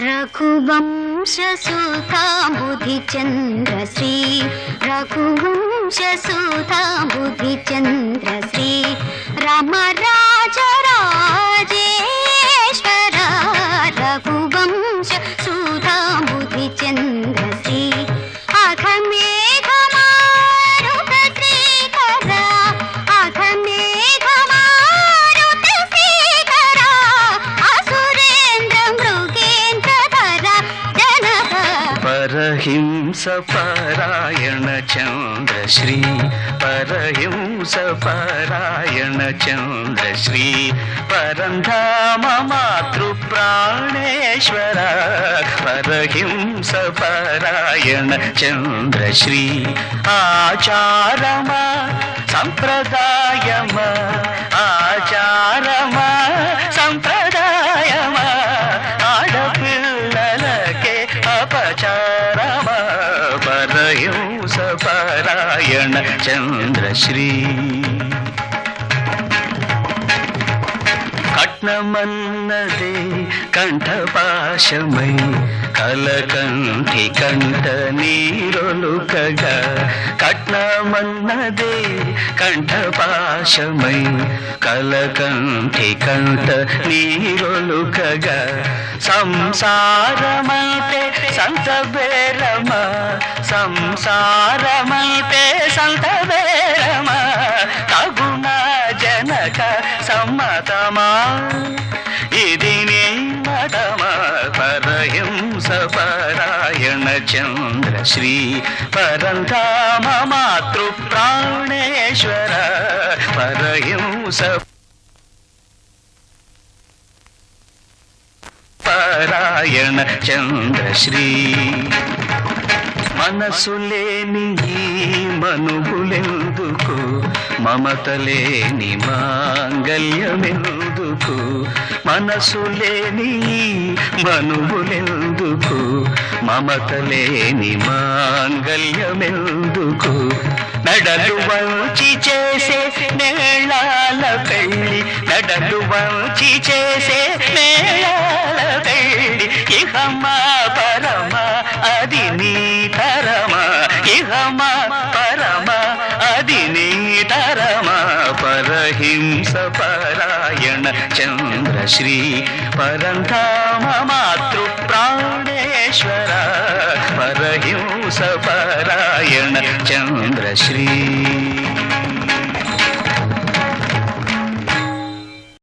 रघुवंशसुता बुधिचन्द्रश्री रघुवंशसुता बुधिचन्द्रश्री राम राज राजेश्वर रघुवंशसुता बुधिचन्द्रश्री परहिंस परायण चन्द्रश्री परहिंस परायण चन्द्रश्री परन्धाम मातृप्राणेश्वर परहिंस परायण चन्द्रश्री आचारमा सम्प्रदायमा आचारमा सम्प्रदायमा आडपिल्ललके अपचारमा परहिंस परायण चन्द्रश्री कट्नमन्नदे कंठपाशमै कलकंठि कंठ नीरोलुकगा कट्नमन्नदे कंठपाशमै कलकंठि कंठ नीरोलुकगा संसारमैते संत बेरम संसारमैते संत बेरम तगुण जनक सम्मतमा इदिनी मतमा परहिंस परायण चन्द्रश्री परन्धाम मातृप्राणेश्वर परहिंस परायण चन्द्रश्री మనసులేని మనుగులెందుకు మమతలేని మాంగల్యమెందుకు మనసులేని మనుగులెందుకు మమతలేని మాంగల్యమెందుకు నడలు వంచి చేసే మేళాల పెళ్ళి నడలు వంచి చేసే మేళాల పెళ్ళి ఇహమా పరమ అది నీ తరమా ఇహమా పరమ అది నీ తరమా परहिंस परायण चन्द्रश्री परन्धाम मातृप्राणेश्वर परहिंस परायण चन्द्रश्री